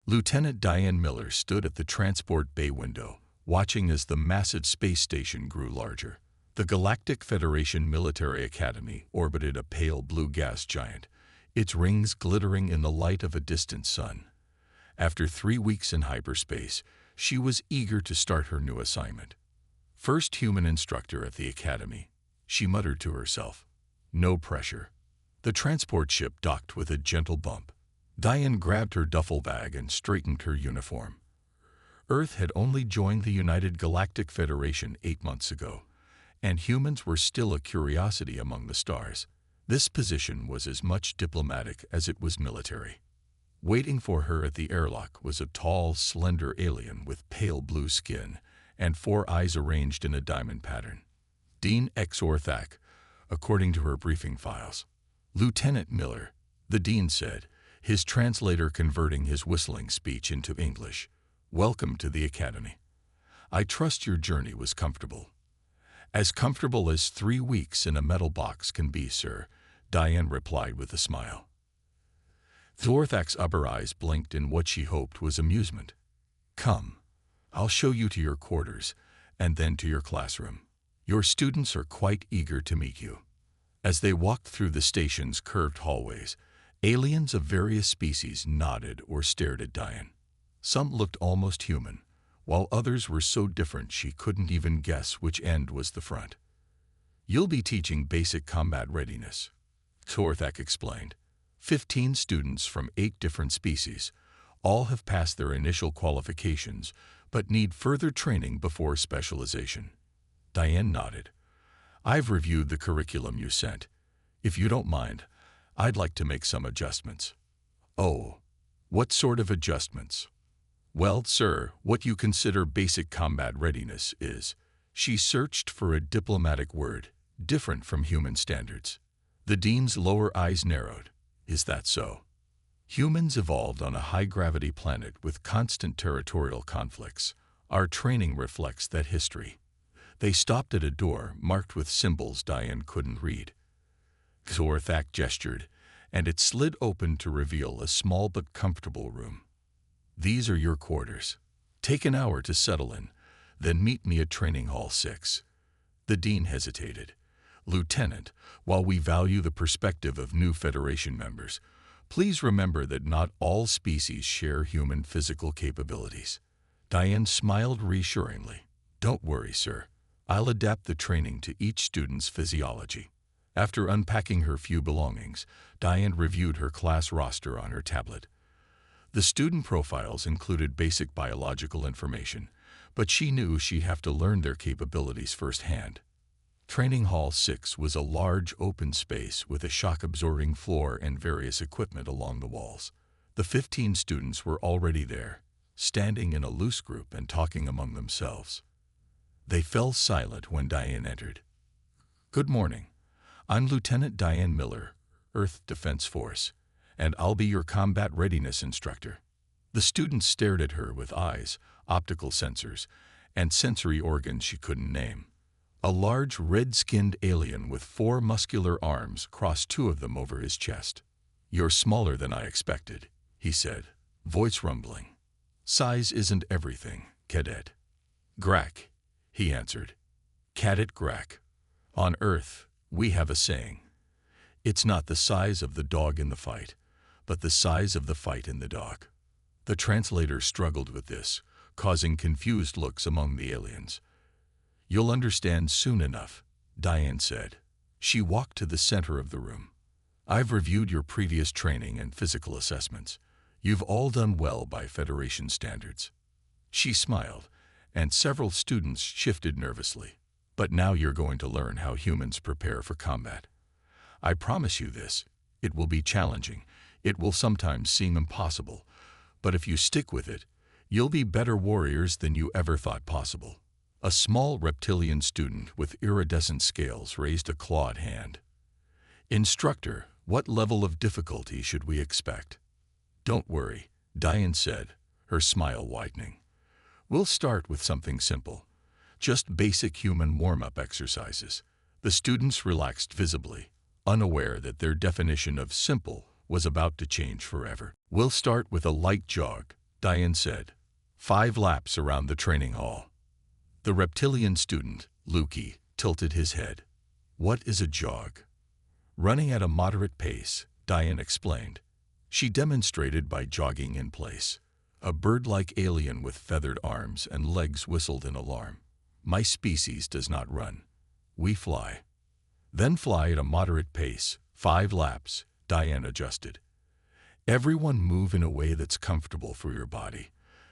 Lieutenant Diane Miller stood at the transport bay window, watching as the massive space station grew larger. The Galactic Federation Military Academy orbited a pale blue gas giant, its rings glittering in the light of a distant sun. After 3 weeks in hyperspace, she was eager to start her new assignment. First human instructor at the academy, she muttered to herself. No pressure. The transport ship docked with a gentle bump. Diane grabbed her duffel bag and straightened her uniform. Earth had only joined the United Galactic Federation 8 months ago, and humans were still a curiosity among the stars. This position was as much diplomatic as it was military. Waiting for her at the airlock was a tall, slender alien with pale blue skin and 4 eyes arranged in a diamond pattern. Dean X. Orthak, according to her briefing files. Lieutenant Miller, the dean said, his translator converting his whistling speech into English. Welcome to the academy. I trust your journey was comfortable. As comfortable as 3 weeks in a metal box can be, sir, Diane replied with a smile. Orthak's upper eyes blinked in what she hoped was amusement. Come, I'll show you to your quarters, and then to your classroom. Your students are quite eager to meet you. As they walked through the station's curved hallways, aliens of various species nodded or stared at Diane. Some looked almost human, while others were so different she couldn't even guess which end was the front. You'll be teaching basic combat readiness, Orthak explained. 15 students from 8 different species. All have passed their initial qualifications, but need further training before specialization. Diane nodded. I've reviewed the curriculum you sent. If you don't mind, I'd like to make some adjustments. Oh, what sort of adjustments? Well, sir, what you consider basic combat readiness is. She searched for a diplomatic word, different from human standards. The dean's lower eyes narrowed. Is that so? Humans evolved on a high-gravity planet with constant territorial conflicts. Our training reflects that history. They stopped at a door marked with symbols Diane couldn't read. Orthak gestured, and it slid open to reveal a small but comfortable room. These are your quarters. Take an hour to settle in, then meet me at Training Hall 6. The dean hesitated. Lieutenant, while we value the perspective of new Federation members, please remember that not all species share human physical capabilities. Diane smiled reassuringly. Don't worry, sir. I'll adapt the training to each student's physiology. After unpacking her few belongings, Diane reviewed her class roster on her tablet. The student profiles included basic biological information, but she knew she'd have to learn their capabilities firsthand. Training Hall 6 was a large open space with a shock-absorbing floor and various equipment along the walls. The 15 students were already there, standing in a loose group and talking among themselves. They fell silent when Diane entered. Good morning. I'm Lieutenant Diane Miller, Earth Defense Force, and I'll be your combat readiness instructor. The students stared at her with eyes, optical sensors, and sensory organs she couldn't name. A large red-skinned alien with 4 muscular arms crossed 2 of them over his chest. You're smaller than I expected, he said, voice rumbling. Size isn't everything, Cadet. Grak, he answered. Cadet Grak. On Earth, we have a saying. It's not the size of the dog in the fight, but the size of the fight in the dog. The translator struggled with this, causing confused looks among the aliens. You'll understand soon enough, Diane said. She walked to the center of the room. I've reviewed your previous training and physical assessments. You've all done well by Federation standards. She smiled, and several students shifted nervously. But now you're going to learn how humans prepare for combat. I promise you this, it will be challenging. It will sometimes seem impossible, but if you stick with it, you'll be better warriors than you ever thought possible. A small reptilian student with iridescent scales raised a clawed hand. Instructor, what level of difficulty should we expect? Don't worry, Diane said, her smile widening. We'll start with something simple. Just basic human warm-up exercises. The students relaxed visibly, unaware that their definition of simple was about to change forever. We'll start with a light jog, Diane said. 5 laps around the training hall. The reptilian student, Lukey, tilted his head. What is a jog? Running at a moderate pace, Diane explained. She demonstrated by jogging in place. A bird-like alien with feathered arms and legs whistled in alarm. My species does not run. We fly. Then fly at a moderate pace, 5 laps, Diane adjusted. Everyone move in a way that's comfortable for your body,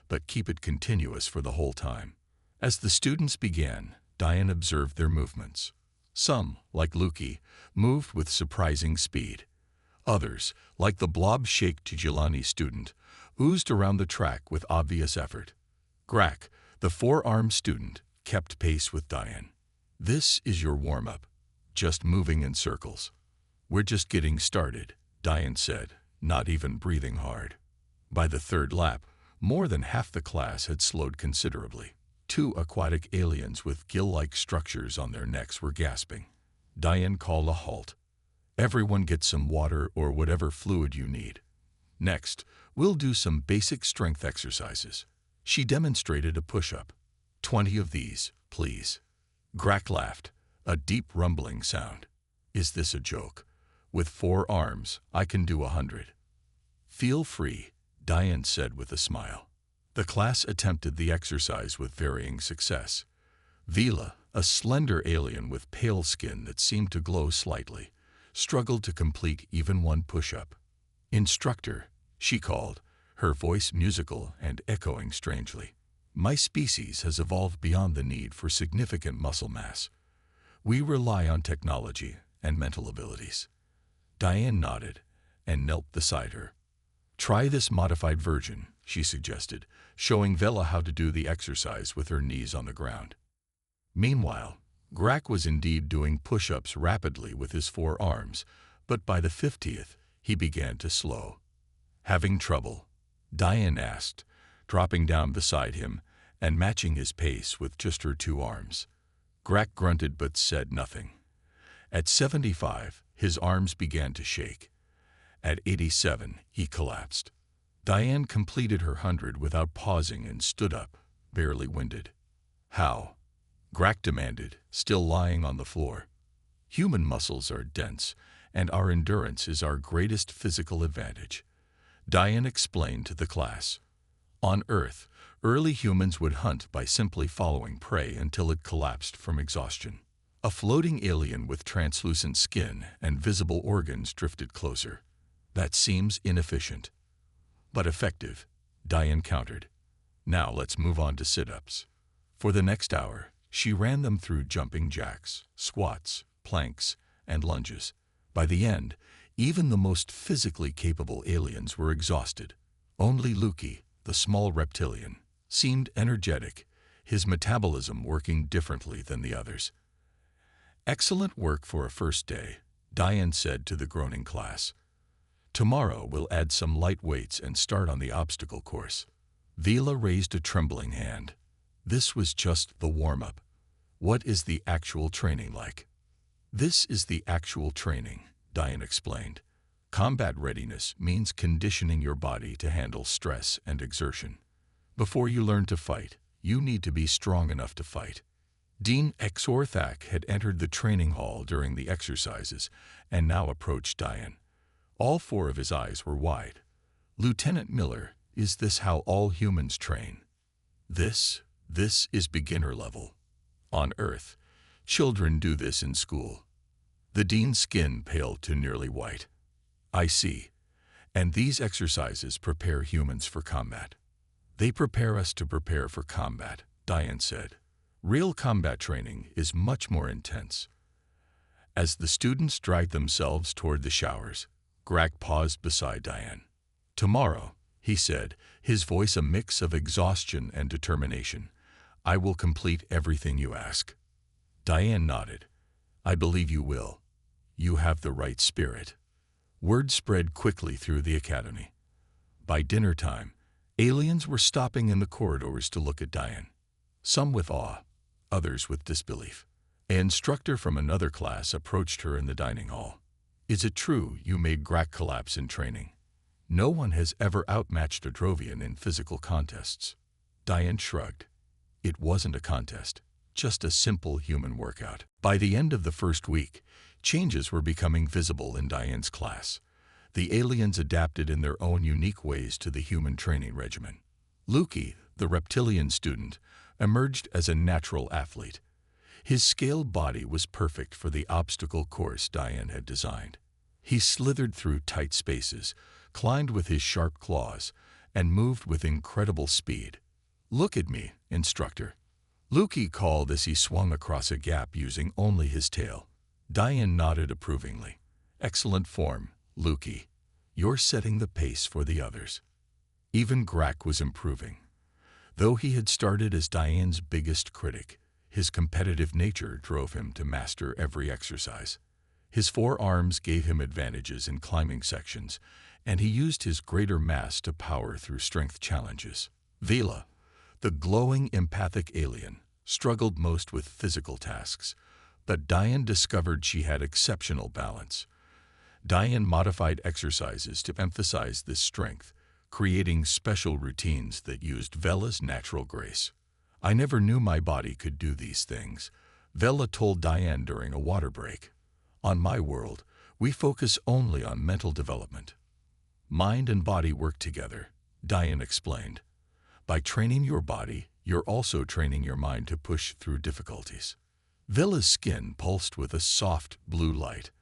but keep it continuous for the whole time. As the students began, Diane observed their movements. Some, like Lukey, moved with surprising speed. Others, like the blob-shaped Tijilani student, oozed around the track with obvious effort. Grak, the 4-armed student, kept pace with Diane. This is your warm-up, just moving in circles. We're just getting started, Diane said, not even breathing hard. By the 3rd lap, more than half the class had slowed considerably. 2 aquatic aliens with gill-like structures on their necks were gasping. Diane called a halt. Everyone get some water or whatever fluid you need. Next, we'll do some basic strength exercises. She demonstrated a push-up. 20 of these, please. Grak laughed, a deep rumbling sound. Is this a joke? With 4 arms, I can do 100. Feel free, Diane said with a smile. The class attempted the exercise with varying success. Vila, a slender alien with pale skin that seemed to glow slightly, struggled to complete even 1 push-up. Instructor, she called, her voice musical and echoing strangely. My species has evolved beyond the need for significant muscle mass. We rely on technology and mental abilities. Diane nodded and knelt beside her. Try this modified version, she suggested, showing Vela how to do the exercise with her knees on the ground. Meanwhile, Grak was indeed doing push-ups rapidly with his 4 arms, but by the 50th, he began to slow. Having trouble? Diane asked, dropping down beside him and matching his pace with just her 2 arms. Grak grunted but said nothing. At 75, his arms began to shake. At 87, he collapsed. Diane completed her 100 without pausing and stood up, barely winded. How? Grak demanded, still lying on the floor. Human muscles are dense, and our endurance is our greatest physical advantage. Diane explained to the class. On Earth, early humans would hunt by simply following prey until it collapsed from exhaustion. A floating alien with translucent skin and visible organs drifted closer. That seems inefficient. But effective, Diane countered. Now let's move on to sit-ups. For the next hour, she ran them through jumping jacks, squats, planks, and lunges. By the end, even the most physically capable aliens were exhausted. Only Lukey, the small reptilian, seemed energetic, his metabolism working differently than the others. Excellent work for a first day, Diane said to the groaning class. Tomorrow we'll add some light weights and start on the obstacle course. Vila raised a trembling hand. This was just the warm-up. What is the actual training like? This is the actual training, Diane explained. Combat readiness means conditioning your body to handle stress and exertion. Before you learn to fight, you need to be strong enough to fight. Dean Exorthak had entered the training hall during the exercises and now approached Diane. All 4 of his eyes were wide. Lieutenant Miller, is this how all humans train? This is beginner level. On Earth, children do this in school. The dean's skin paled to nearly white. I see. And these exercises prepare humans for combat. They prepare us to prepare for combat, Diane said. Real combat training is much more intense. As the students dragged themselves toward the showers, Grak paused beside Diane. Tomorrow, he said, his voice a mix of exhaustion and determination, I will complete everything you ask. Diane nodded. I believe you will. You have the right spirit. Word spread quickly through the academy. By dinner time, aliens were stopping in the corridors to look at Diane. Some with awe, others with disbelief. An instructor from another class approached her in the dining hall. Is it true you made Grak collapse in training? No one has ever outmatched a Drovian in physical contests. Diane shrugged. It wasn't a contest, just a simple human workout. By the end of the first week, changes were becoming visible in Diane's class. The aliens adapted in their own unique ways to the human training regimen. Lukey, the reptilian student, emerged as a natural athlete. His scaled body was perfect for the obstacle course Diane had designed. He slithered through tight spaces, climbed with his sharp claws, and moved with incredible speed. "Look at me, instructor," Lukey called as he swung across a gap using only his tail. Diane nodded approvingly. "Excellent form, Lukey. You're setting the pace for the others." Even Grak was improving. Though he had started as Diane's biggest critic, his competitive nature drove him to master every exercise. His forearms gave him advantages in climbing sections, and he used his greater mass to power through strength challenges. Vela, the glowing empathic alien, struggled most with physical tasks, but Diane discovered she had exceptional balance. Diane modified exercises to emphasize this strength, creating special routines that used Vela's natural grace. "I never knew my body could do these things," Vela told Diane during a water break. "On my world, we focus only on mental development. Mind and body work together," Diane explained. "By training your body, you're also training your mind to push through difficulties." Vela's skin pulsed with a soft blue light.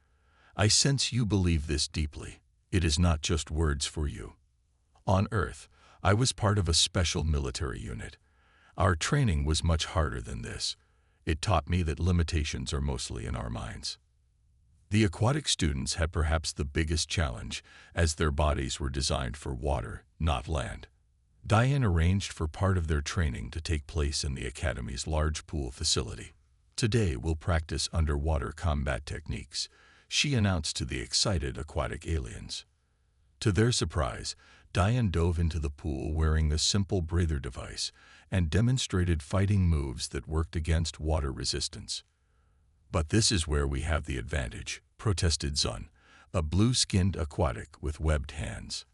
"I sense you believe this deeply. It is not just words for you." On Earth, I was part of a special military unit. Our training was much harder than this. It taught me that limitations are mostly in our minds. The aquatic students had perhaps the biggest challenge, as their bodies were designed for water, not land. Diane arranged for part of their training to take place in the Academy's large pool facility. "Today we'll practice underwater combat techniques," she announced to the excited aquatic aliens. To their surprise, Diane dove into the pool wearing a simple breather device and demonstrated fighting moves that worked against water resistance. "But this is where we have the advantage," protested Zun, a blue-skinned aquatic with webbed hands.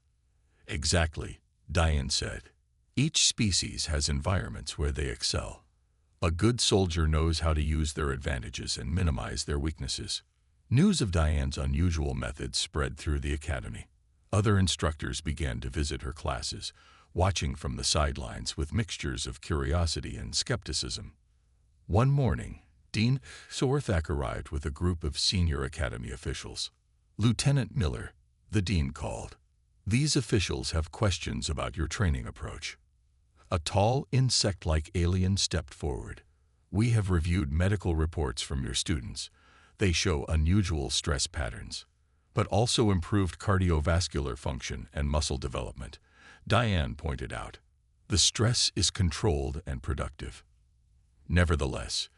"Exactly," Diane said. "Each species has environments where they excel. A good soldier knows how to use their advantages and minimize their weaknesses." News of Diane's unusual methods spread through the academy. Other instructors began to visit her classes, watching from the sidelines with mixtures of curiosity and skepticism. One morning, Dean Sorthak arrived with a group of senior academy officials. "Lieutenant Miller," the dean called. "These officials have questions about your training approach." A tall, insect-like alien stepped forward. "We have reviewed medical reports from your students. They show unusual stress patterns, but also improved cardiovascular function and muscle development," Diane pointed out. "The stress is controlled and productive." Nevertheless,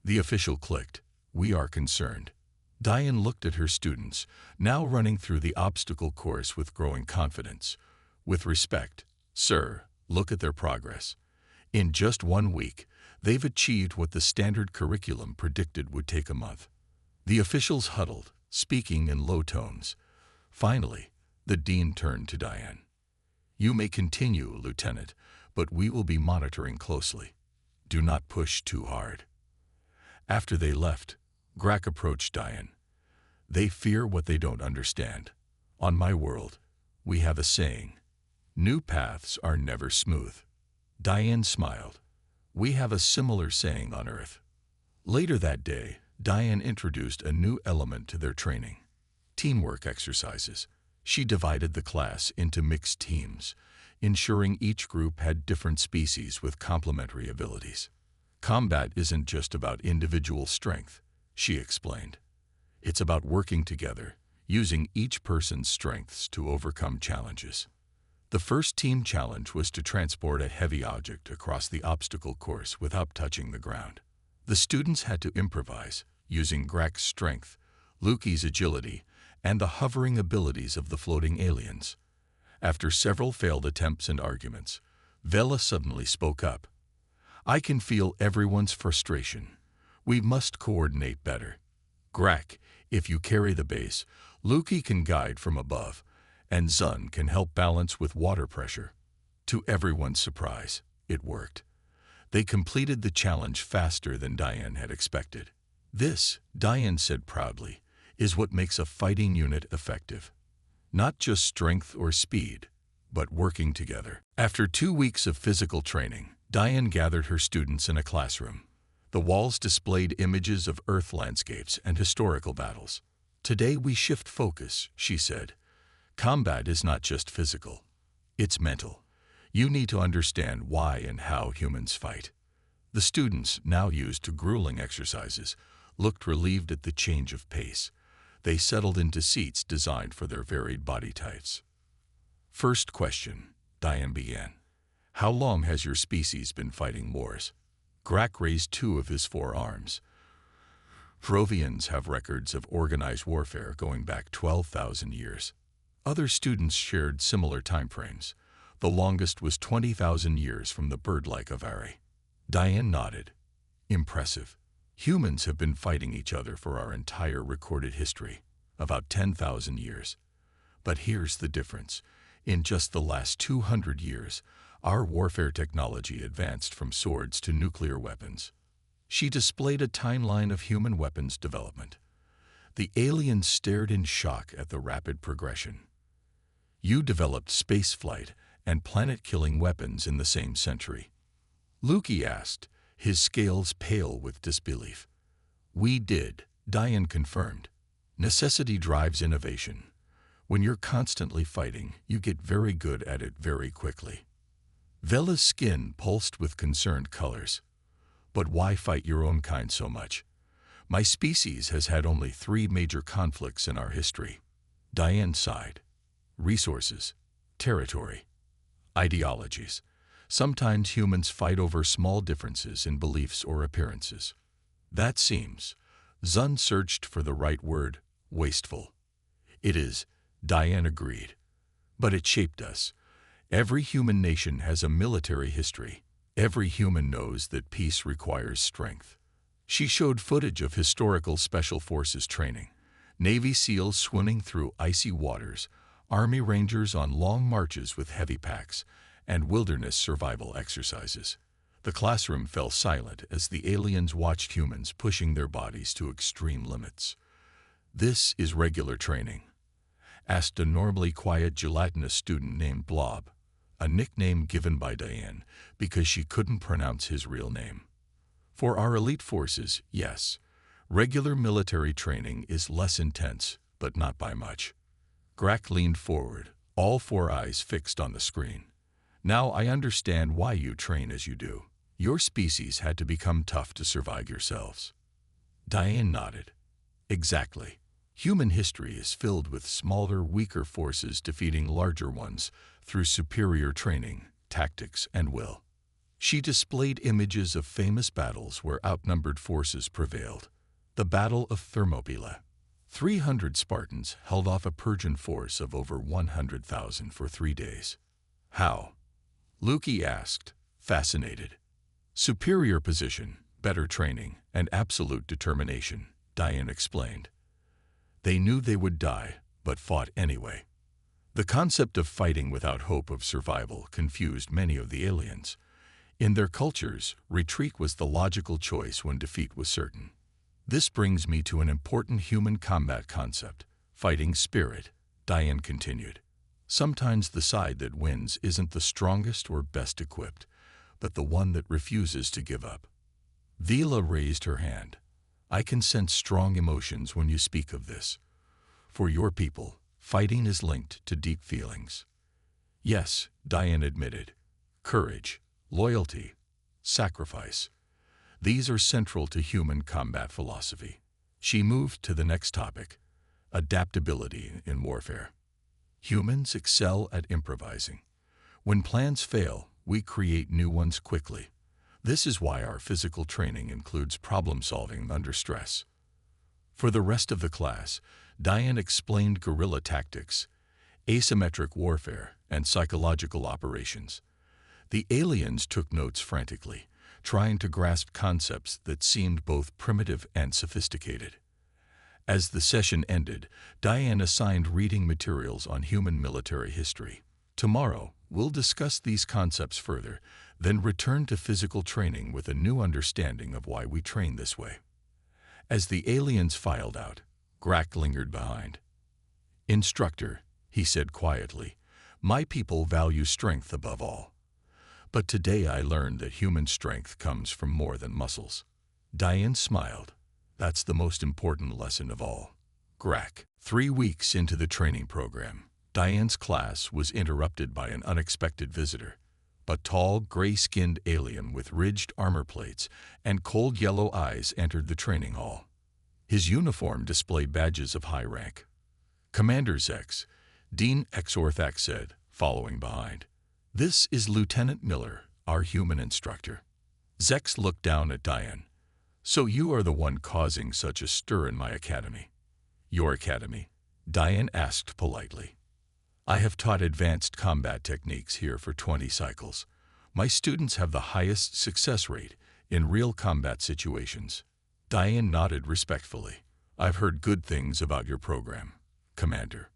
the official clicked. "We are concerned." Diane looked at her students, now running through the obstacle course with growing confidence. "With respect, sir, look at their progress. In just 1 week, they've achieved what the standard curriculum predicted would take a month." The officials huddled, speaking in low tones. Finally, the dean turned to Diane. "You may continue, Lieutenant, but we will be monitoring closely. Do not push too hard." After they left, Grak approached Diane. "They fear what they don't understand. On my world, we have a saying, 'New paths are never smooth.'" Diane smiled. "We have a similar saying on Earth." Later that day, Diane introduced a new element to their training: teamwork exercises. She divided the class into mixed teams, ensuring each group had different species with complementary abilities. "Combat isn't just about individual strength," she explained. "It's about working together, using each person's strengths to overcome challenges." The first team challenge was to transport a heavy object across the obstacle course without touching the ground. The students had to improvise, using Grak's strength, Lukey's agility, and the hovering abilities of the floating aliens. After several failed attempts and arguments, Vela suddenly spoke up. "I can feel everyone's frustration. We must coordinate better. Grak, if you carry the base, Lukey can guide from above, and Zun can help balance with water pressure. To everyone's surprise, it worked. They completed the challenge faster than Diane had expected. This, Diane said proudly, is what makes a fighting unit effective. Not just strength or speed, but working together. After 2 weeks of physical training, Diane gathered her students in a classroom. The walls displayed images of Earth landscapes and historical battles. "Today we shift focus," she said. "Combat is not just physical. It's mental. You need to understand why and how humans fight." The students, now used to grueling exercises, looked relieved at the change of pace. They settled into seats designed for their varied body types. "First question," Diane began. "How long has your species been fighting wars?" Grak raised 2 of his 4 arms. "Provians have records of organized warfare going back 12,000 years. Other students shared similar timeframes. The longest was 20,000 years from the bird-like Avari. Diane nodded. "Impressive. Humans have been fighting each other for our entire recorded history, about 10,000 years. But here's the difference. In just the last 200 years, our warfare technology advanced from swords to nuclear weapons." She displayed a timeline of human weapons development. The aliens stared in shock at the rapid progression. "You developed spaceflight and planet-killing weapons in the same century?" Luki asked, his scales pale with disbelief. "We did," Diane confirmed. "Necessity drives innovation. When you're constantly fighting, you get very good at it very quickly." Vela's skin pulsed with concerned colors. "But why fight your own kind so much? My species has had only 3 major conflicts in our history." Diane sighed. "Resources, territory, ideologies. Sometimes humans fight over small differences in beliefs or appearances. That seems," Zun searched for the right word, "wasteful." "It is," Diane agreed. "But it shaped us. Every human nation has a military history. Every human knows that peace requires strength." She showed footage of historical special forces training, Navy SEALs swimming through icy waters, Army Rangers on long marches with heavy packs, and wilderness survival exercises. The classroom fell silent as the aliens watched humans pushing their bodies to extreme limits. "This is regular training?" asked a normally quiet gelatinous student named Blob, a nickname given by Diane because she couldn't pronounce his real name. "For our elite forces, yes. Regular military training is less intense, but not by much." Grak leaned forward, all 4 eyes fixed on the screen. "Now I understand why you train as you do. Your species had to become tough to survive yourselves." Diane nodded. "Exactly. Human history is filled with smaller, weaker forces defeating larger ones through superior training, tactics, and will." She displayed images of famous battles where outnumbered forces prevailed. The Battle of Thermopylae. 300 Spartans held off a Persian force of over 100,000 for 3 days. "How?" Luki asked, fascinated. "Superior position, better training, and absolute determination," Diane explained. "They knew they would die, but fought anyway." The concept of fighting without hope of survival confused many of the aliens. In their cultures, retreat was the logical choice when defeat was certain. "This brings me to an important human combat concept, fighting spirit," Diane continued. "Sometimes the side that wins isn't the strongest or best equipped, but the one that refuses to give up." Vela raised her hand. "I can sense strong emotions when you speak of this. For your people, fighting is linked to deep feelings." "Yes," Diane admitted. "Courage, loyalty, sacrifice. These are central to human combat philosophy." She moved to the next topic, adaptability in warfare. "Humans excel at improvising. When plans fail, we create new ones quickly. This is why our physical training includes problem-solving under stress." For the rest of the class, Diane explained guerrilla tactics, asymmetric warfare, and psychological operations. The aliens took notes frantically, trying to grasp concepts that seemed both primitive and sophisticated. As the session ended, Diane assigned reading materials on human military history. Tomorrow, we'll discuss these concepts further, then return to physical training with a new understanding of why we train this way. As the aliens filed out, Grak lingered behind. "Instructor," he said quietly, "my people value strength above all. But today I learned that human strength comes from more than muscles." Diane smiled. "That's the most important lesson of all." Grak. 3 weeks into the training program, Diane's class was interrupted by an unexpected visitor. A tall, gray-skinned alien with ridged armor plates and cold yellow eyes entered the training hall. His uniform displayed badges of high rank. "Commander Zex," Dean Exorthak said, following behind. "This is Lieutenant Miller, our human instructor." Zex looked down at Diane. "So you are the one causing such a stir in my academy." "Your academy?" Diane asked politely. "I have taught advanced combat techniques here for 20 cycles. My students have the highest success rate in real combat situations." Diane nodded respectfully. "I've heard good things about your program, Commander."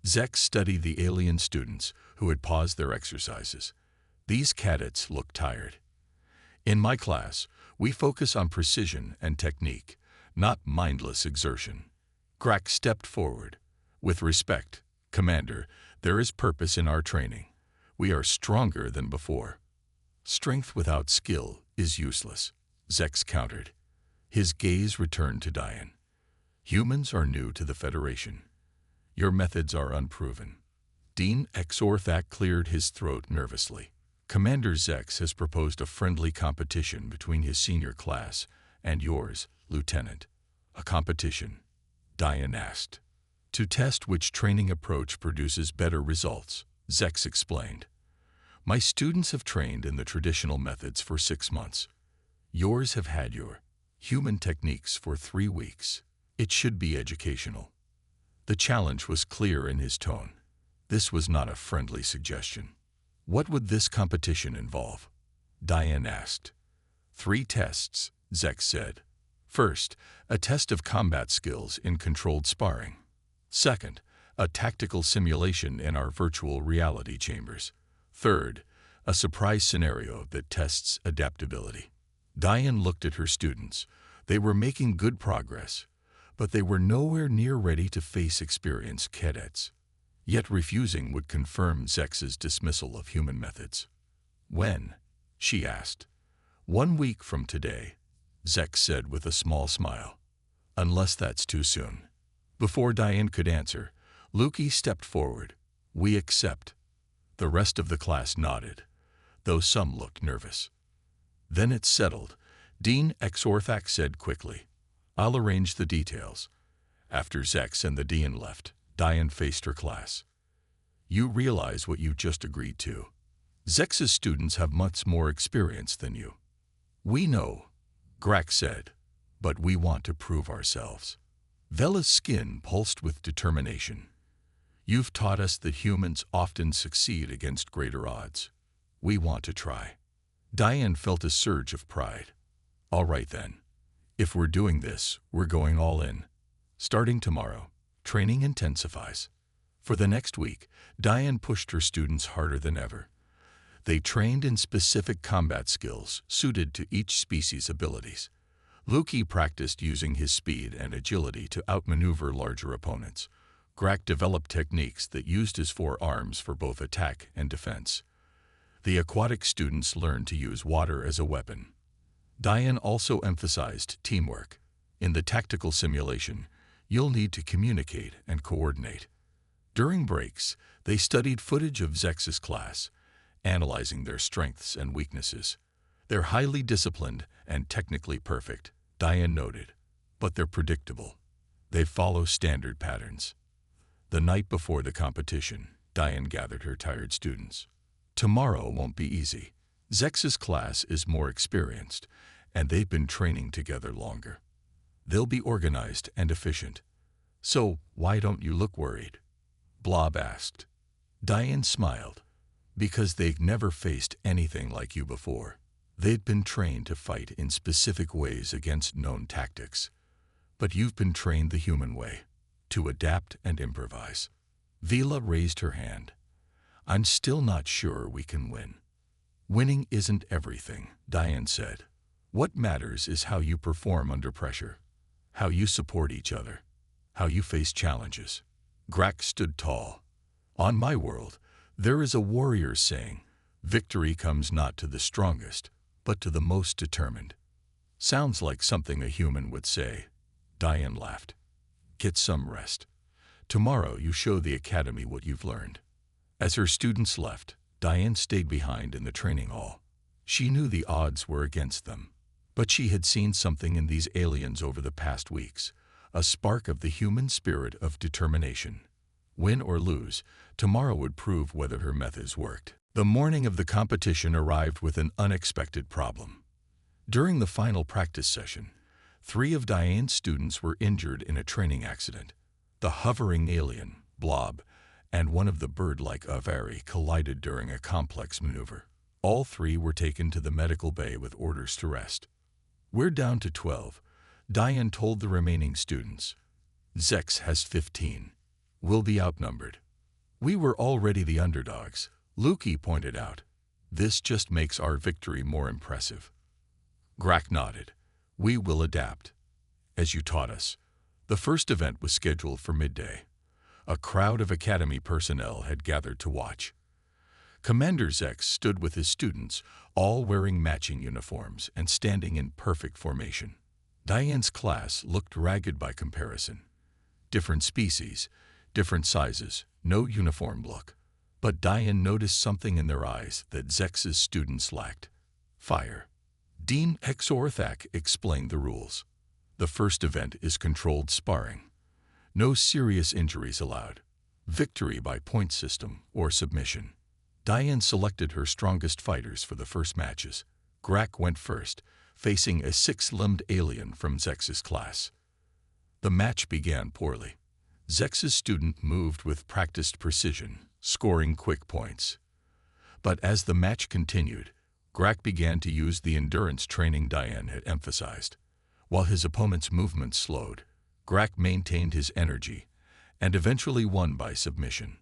Zex studied the alien students who had paused their exercises. These cadets looked tired. "In my class, we focus on precision and technique, not mindless exertion." Grak stepped forward. "With respect, Commander, there is purpose in our training. We are stronger than before." "Strength without skill is useless," Zex countered. His gaze returned to Diane. "Humans are new to the Federation. Your methods are unproven." Dean Exorthak cleared his throat nervously. "Commander Zex has proposed a friendly competition between his senior class and yours, Lieutenant." "A competition?" Diane asked. "To test which training approach produces better results," Zex explained. "My students have trained in the traditional methods for 6 months. Yours have had your human techniques for 3 weeks. It should be educational." The challenge was clear in his tone. This was not a friendly suggestion. "What would this competition involve?" Diane asked. 3 tests, Zex said. "First, a test of combat skills in controlled sparring. Second, a tactical simulation in our virtual reality chambers. Third, a surprise scenario that tests adaptability." Diane looked at her students. They were making good progress, but they were nowhere near ready to face experienced cadets. Yet refusing would confirm Zex's dismissal of human methods. "When?" she asked. "1 week from today," Zex said with a small smile. "Unless that's too soon." Before Diane could answer, Lukey stepped forward. "We accept." The rest of the class nodded, though some looked nervous. Then it settled. Dean Exorthak said quickly, "I'll arrange the details." After Zex and the dean left, Diane faced her class. "You realize what you just agreed to. Zex's students have much more experience than you." "We know," Grak said, "but we want to prove ourselves." Vela's skin pulsed with determination. "You've taught us that humans often succeed against greater odds. We want to try." Diane felt a surge of pride. "All right then. If we're doing this, we're going all in. Starting tomorrow, training intensifies." For the next week, Diane pushed her students harder than ever. They trained in specific combat skills suited to each species' abilities. Lukey practiced using his speed and agility to outmaneuver larger opponents. Grak developed techniques that used his 4 arms for both attack and defense. The aquatic students learned to use water as a weapon. Diane also emphasized teamwork. In the tactical simulation, you'll need to communicate and coordinate. During breaks, they studied footage of Zex's class, analyzing their strengths and weaknesses. "They're highly disciplined and technically perfect," Diane noted, "but they're predictable. They follow standard patterns." The night before the competition, Diane gathered her tired students. "Tomorrow won't be easy. Zex's class is more experienced, and they've been training together longer. They'll be organized and efficient. So why don't you look worried?" Blob asked. Diane smiled. "Because they've never faced anything like you before. They've been trained to fight in specific ways against known tactics. But you've been trained the human way, to adapt and improvise. Vila raised her hand. I'm still not sure we can win. Winning isn't everything, Diane said. What matters is how you perform under pressure, how you support each other, how you face challenges. Grak stood tall. On my world, there is a warrior saying, victory comes not to the strongest, but to the most determined. Sounds like something a human would say. Diane laughed. Get some rest. Tomorrow you show the academy what you've learned. As her students left, Diane stayed behind in the training hall. She knew the odds were against them, but she had seen something in these aliens over the past weeks, a spark of the human spirit of determination. Win or lose, tomorrow would prove whether her methods worked. The morning of the competition arrived with an unexpected problem. During the final practice session, 3 of Diane's students were injured in a training accident. The hovering alien, Blob, and one of the bird-like Avari collided during a complex maneuver. All 3 were taken to the medical bay with orders to rest. We're down to 12, Diane told the remaining students. Zex has 15. We'll be outnumbered. We were already the underdogs, Luki pointed out. This just makes our victory more impressive. Grak nodded. We will adapt. As you taught us. The first event was scheduled for midday. A crowd of academy personnel had gathered to watch. Commander Zex stood with his students, all wearing matching uniforms and standing in perfect formation. Diane's class looked ragged by comparison. Different species, different sizes, no uniform look. But Diane noticed something in their eyes that Zex's students lacked. Fire. Dean Exorthak explained the rules. The first event is controlled sparring. No serious injuries allowed. Victory by point system or submission. Diane selected her strongest fighters for the first matches. Grak went first, facing a 6-limbed alien from Zex's class. The match began poorly. Zex's student moved with practiced precision, scoring quick points. But as the match continued, Grak began to use the endurance training Diane had emphasized. While his opponent's movements slowed, Grak maintained his energy and eventually won by submission.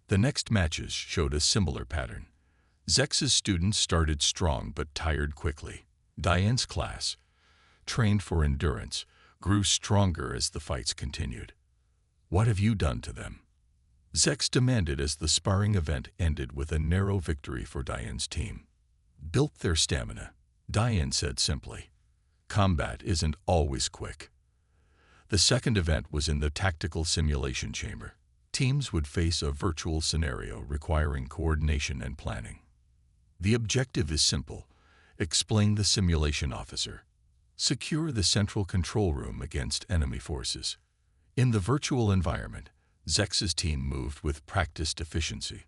The next matches showed a similar pattern. Zex's students started strong but tired quickly. Diane's class, trained for endurance, grew stronger as the fights continued. What have you done to them? Zex demanded as the sparring event ended with a narrow victory for Diane's team. Built their stamina, Diane said simply. Combat isn't always quick. The second event was in the tactical simulation chamber. Teams would face a virtual scenario requiring coordination and planning. The objective is simple, explained the simulation officer. Secure the central control room against enemy forces. In the virtual environment, Zex's team moved with practiced efficiency.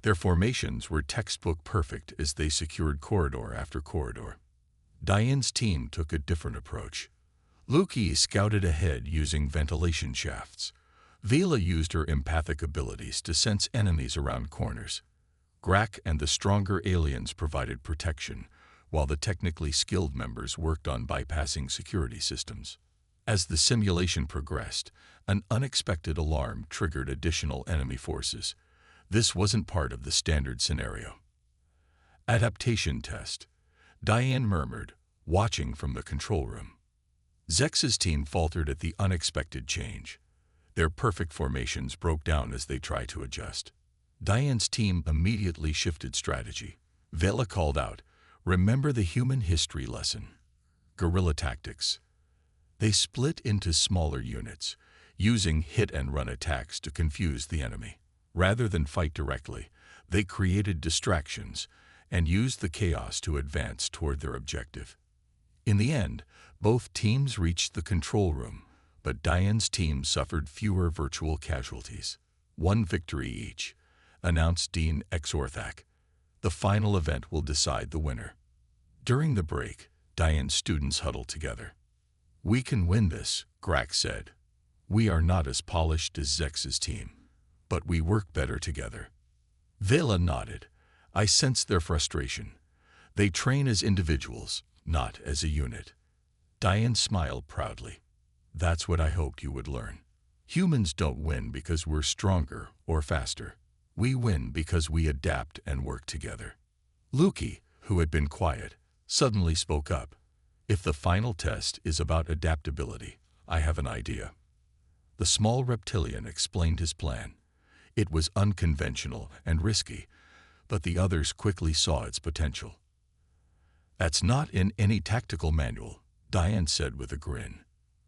Their formations were textbook perfect as they secured corridor after corridor. Diane's team took a different approach. Luki scouted ahead using ventilation shafts. Vila used her empathic abilities to sense enemies around corners. Grak and the stronger aliens provided protection, while the technically skilled members worked on bypassing security systems. As the simulation progressed, an unexpected alarm triggered additional enemy forces. This wasn't part of the standard scenario. Adaptation test, Diane murmured, watching from the control room. Zex's team faltered at the unexpected change. Their perfect formations broke down as they tried to adjust. Diane's team immediately shifted strategy. Vela called out, "Remember the human history lesson. Guerrilla tactics." They split into smaller units, using hit-and-run attacks to confuse the enemy. Rather than fight directly, they created distractions and used the chaos to advance toward their objective. In the end, both teams reached the control room, but Diane's team suffered fewer virtual casualties. 1 victory each, announced Dean Exorthak. The final event will decide the winner. During the break, Diane's students huddled together. We can win this, Grak said. We are not as polished as Zex's team, but we work better together. Vela nodded. I sensed their frustration. They train as individuals, not as a unit. Diane smiled proudly. That's what I hoped you would learn. Humans don't win because we're stronger or faster. We win because we adapt and work together. Luki, who had been quiet, suddenly spoke up. If the final test is about adaptability, I have an idea. The small reptilian explained his plan. It was unconventional and risky, but the others quickly saw its potential. That's not in any tactical manual, Diane said with a grin,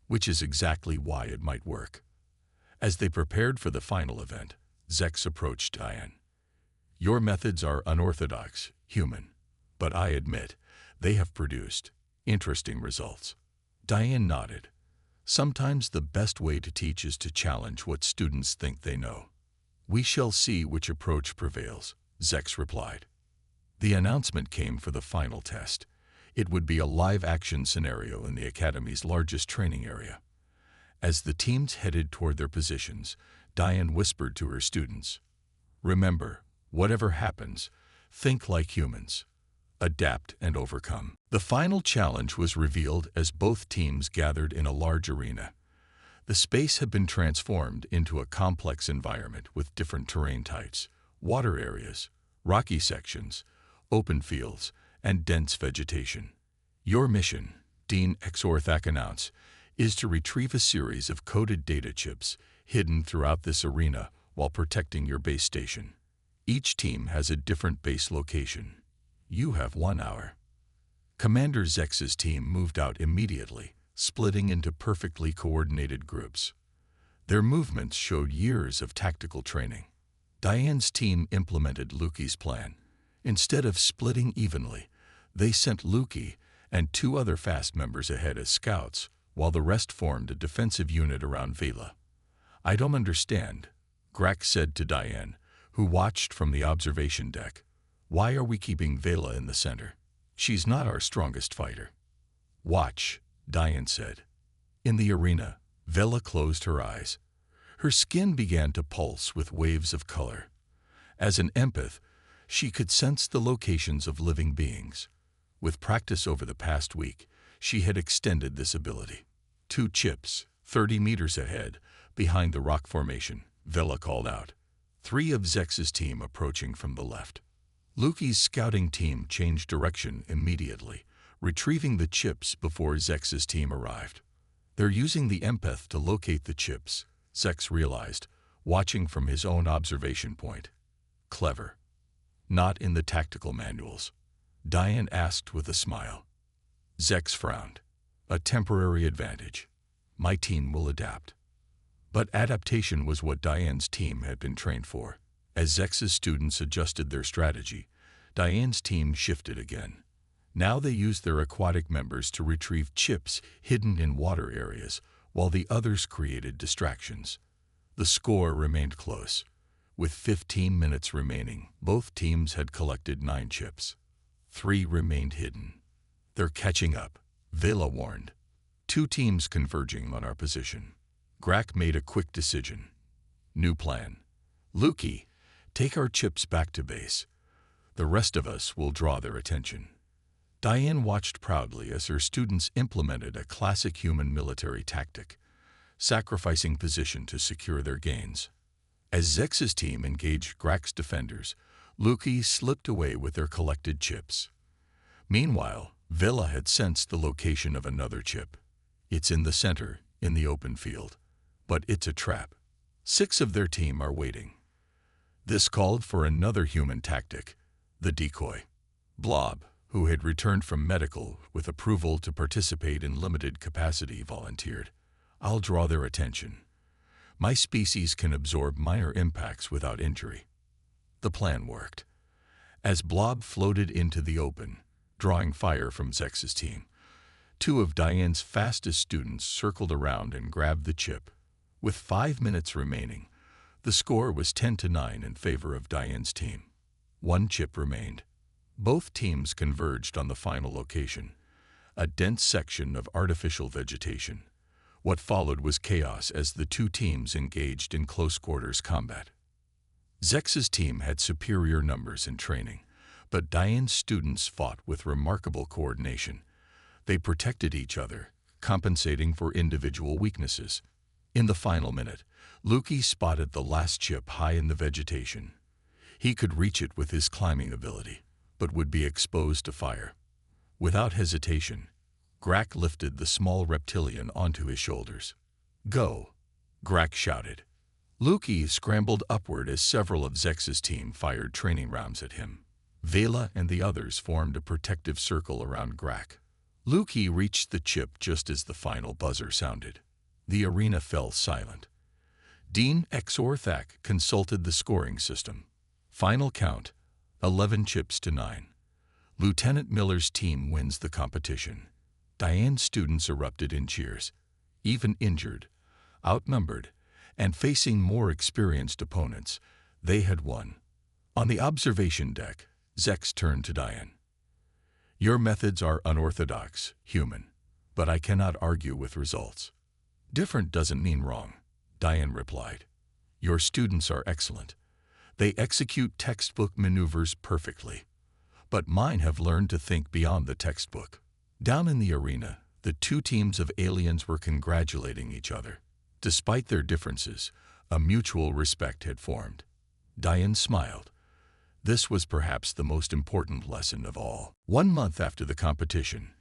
which is exactly why it might work. As they prepared for the final event, Zex approached Diane. Your methods are unorthodox, human, but I admit they have produced interesting results. Diane nodded. Sometimes the best way to teach is to challenge what students think they know. We shall see which approach prevails, Zex replied. The announcement came for the final test. It would be a live-action scenario in the Academy's largest training area. As the teams headed toward their positions, Diane whispered to her students, "Remember, whatever happens, think like humans. Adapt and overcome." The final challenge was revealed as both teams gathered in a large arena. The space had been transformed into a complex environment with different terrain types, water areas, rocky sections, open fields, and dense vegetation. Your mission, Dean Exorthak announced, is to retrieve a series of coded data chips hidden throughout this arena while protecting your base station. Each team has a different base location. You have 1 hour. Commander Zex's team moved out immediately, splitting into perfectly coordinated groups. Their movements showed years of tactical training. Diane's team implemented Luki's plan. Instead of splitting evenly, they sent Luki and 2 other fast members ahead as scouts, while the rest formed a defensive unit around Vela. I don't understand, Grak said to Diane, who watched from the observation deck. Why are we keeping Vela in the center? She's not our strongest fighter. Watch, Diane said. In the arena, Vela closed her eyes. Her skin began to pulse with waves of color. As an empath, she could sense the locations of living beings. With practice over the past week, she had extended this ability. 2 chips, 30 meters ahead, behind the rock formation, Vela called out. 3 of Zex's team approaching from the left. Luki's scouting team changed direction immediately, retrieving the chips before Zex's team arrived. They're using the empath to locate the chips, Zex realized, watching from his own observation point. Clever. Not in the tactical manuals, Diane asked with a smile. Zex frowned. A temporary advantage. My team will adapt. But adaptation was what Diane's team had been trained for. As Zex's students adjusted their strategy, Diane's team shifted again. Now they used their aquatic members to retrieve chips hidden in water areas, while the others created distractions. The score remained close. With 15 minutes remaining, both teams had collected 9 chips. 3 remained hidden. They're catching up, Vela warned. 2 teams converging on our position. Grak made a quick decision. New plan. Luki, take our chips back to base. The rest of us will draw their attention. Diane watched proudly as her students implemented a classic human military tactic, sacrificing position to secure their gains. As Zex's team engaged Grak's defenders, Luki slipped away with their collected chips. Meanwhile, Vela had sensed the location of another chip. It's in the center, in the open field. But it's a trap. 6 of their team are waiting. This called for another human tactic, the decoy. Blob, who had returned from medical with approval to participate in limited capacity, volunteered. I'll draw their attention. My species can absorb minor impacts without injury. The plan worked. As Blob floated into the open, drawing fire from Zex's team, 2 of Diane's fastest students circled around and grabbed the chip. With 5 minutes remaining, the score was 10-9 in favor of Diane's team. 1 chip remained. Both teams converged on the final location, a dense section of artificial vegetation. What followed was chaos as the 2 teams engaged in close-quarters combat. Zex's team had superior numbers and training, but Diane's students fought with remarkable coordination. They protected each other, compensating for individual weaknesses. In the final minute, Lukey spotted the last chip high in the vegetation. He could reach it with his climbing ability, but would be exposed to fire. Without hesitation, Grak lifted the small reptilian onto his shoulders. "Go!" Grak shouted. Lukey scrambled upward as several of Zex's team fired training rounds at him. Vela and the others formed a protective circle around Grak. Lukey reached the chip just as the final buzzer sounded. The arena fell silent. Dean Exorthak consulted the scoring system. Final count, 11 chips to 9. Lieutenant Miller's team wins the competition. Diane's students erupted in cheers. Even injured, outnumbered, and facing more experienced opponents, they had won. On the observation deck, Zex turned to Diane. "Your methods are unorthodox, human, but I cannot argue with results." "Different doesn't mean wrong," Diane replied. "Your students are excellent. They execute textbook maneuvers perfectly. But mine have learned to think beyond the textbook." Down in the arena, the two teams of aliens were congratulating each other. Despite their differences, a mutual respect had formed. Diane smiled. This was perhaps the most important lesson of all. 1 month after the competition,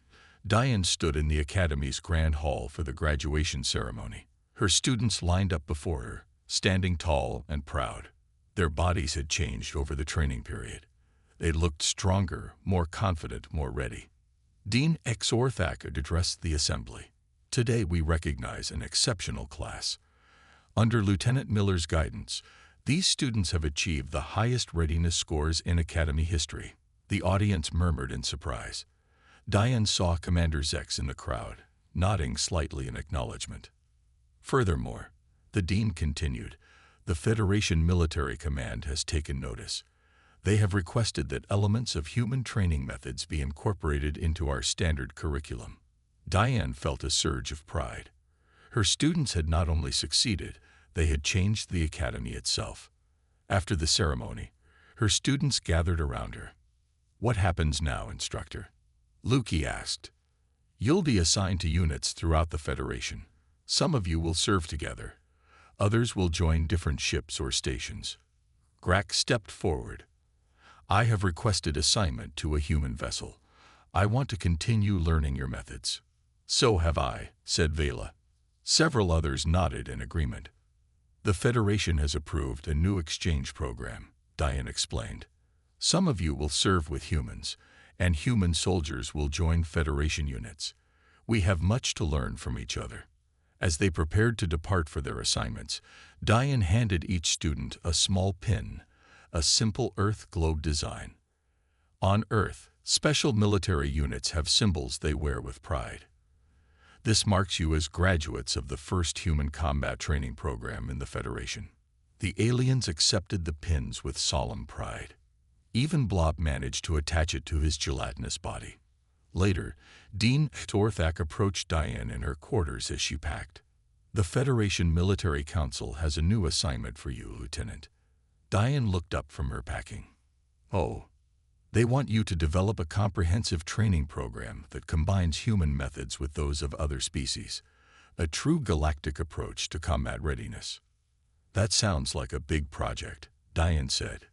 Diane stood in the Academy's Grand Hall for the graduation ceremony. Her students lined up before her, standing tall and proud. Their bodies had changed over the training period. They looked stronger, more confident, more ready. Dean Exorthak addressed the assembly. "Today we recognize an exceptional class. Under Lieutenant Miller's guidance, these students have achieved the highest readiness scores in Academy history." The audience murmured in surprise. Diane saw Commander Zex in the crowd, nodding slightly in acknowledgement. Furthermore, the Dean continued, "The Federation Military Command has taken notice. They have requested that elements of human training methods be incorporated into our standard curriculum." Diane felt a surge of pride. Her students had not only succeeded, they had changed the Academy itself. After the ceremony, her students gathered around her. "What happens now, instructor?" Lukey asked. "You'll be assigned to units throughout the Federation. Some of you will serve together. Others will join different ships or stations." Grak stepped forward. "I have requested assignment to a human vessel. I want to continue learning your methods." "So have I," said Vela. Several others nodded in agreement. "The Federation has approved a new exchange program," Diane explained. "Some of you will serve with humans, and human soldiers will join Federation units. We have much to learn from each other." As they prepared to depart for their assignments, Diane handed each student a small pin, a simple Earth globe design. On Earth, special military units have symbols they wear with pride. This marks you as graduates of the first human combat training program in the Federation. The aliens accepted the pins with solemn pride. Even Blob managed to attach it to his gelatinous body. Later, Dean Torthak approached Diane in her quarters as she packed. "The Federation Military Council has a new assignment for you, Lieutenant." Diane looked up from her packing. "Oh, they want you to develop a comprehensive training program that combines human methods with those of other species, a true galactic approach to combat readiness." "That sounds like a big project," Diane said.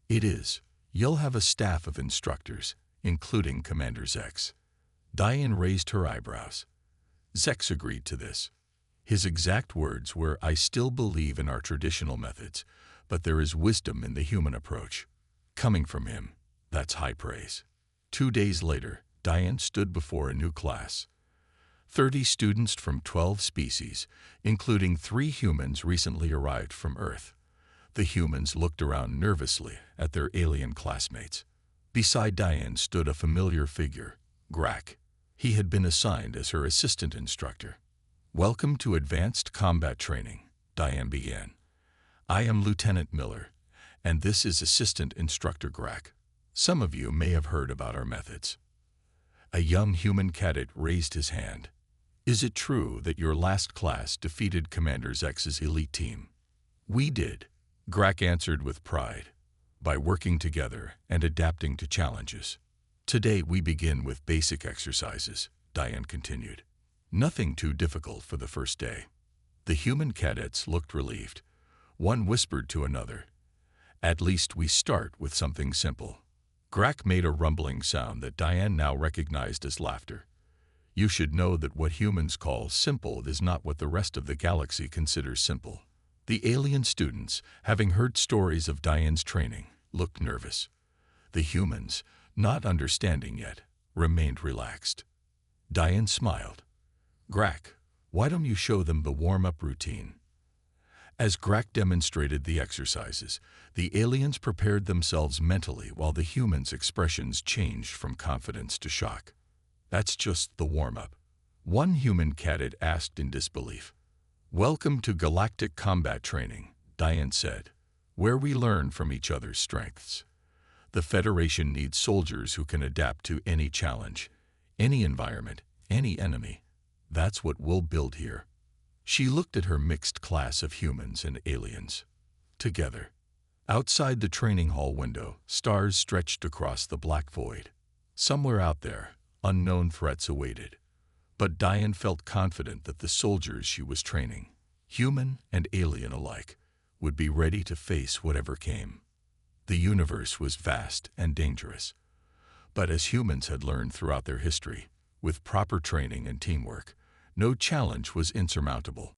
"It is. You'll have a staff of instructors, including Commander Zex." Diane raised her eyebrows. Zex agreed to this. His exact words were, "I still believe in our traditional methods, but there is wisdom in the human approach." Coming from him, that's high praise. 2 days later, Diane stood before a new class. 30 students from 12 species, including 3 humans recently arrived from Earth. The humans looked around nervously at their alien classmates. Beside Diane stood a familiar figure, Grak. He had been assigned as her assistant instructor. "Welcome to Advanced Combat Training," Diane began. "I am Lieutenant Miller, and this is Assistant Instructor Grak. Some of you may have heard about our methods." A young human cadet raised his hand. "Is it true that your last class defeated Commander Zex's elite team?" "We did," Grak answered with pride, "by working together and adapting to challenges." "Today we begin with basic exercises," Diane continued. Nothing too difficult for the first day. The human cadets looked relieved. One whispered to another, "At least we start with something simple." Grak made a rumbling sound that Diane now recognized as laughter. You should know that what humans call simple is not what the rest of the galaxy considers simple. The alien students, having heard stories of Diane's training, looked nervous. The humans, not understanding yet, remained relaxed. Diane smiled. "Grak, why don't you show them the warm-up routine?" As Grak demonstrated the exercises, the aliens prepared themselves mentally while the humans' expressions changed from confidence to shock. "That's just the warm-up," one human cadet asked in disbelief. "Welcome to Galactic Combat Training," Diane said, "where we learn from each other's strengths. The Federation needs soldiers who can adapt to any challenge, any environment, any enemy. That's what we'll build here." She looked at her mixed class of humans and aliens. Together. Outside the training hall window, stars stretched across the black void. Somewhere out there, unknown threats awaited. But Diane felt confident that the soldiers she was training, human and alien alike, would be ready to face whatever came. The universe was vast and dangerous. But as humans had learned throughout their history, with proper training and teamwork, no challenge was insurmountable.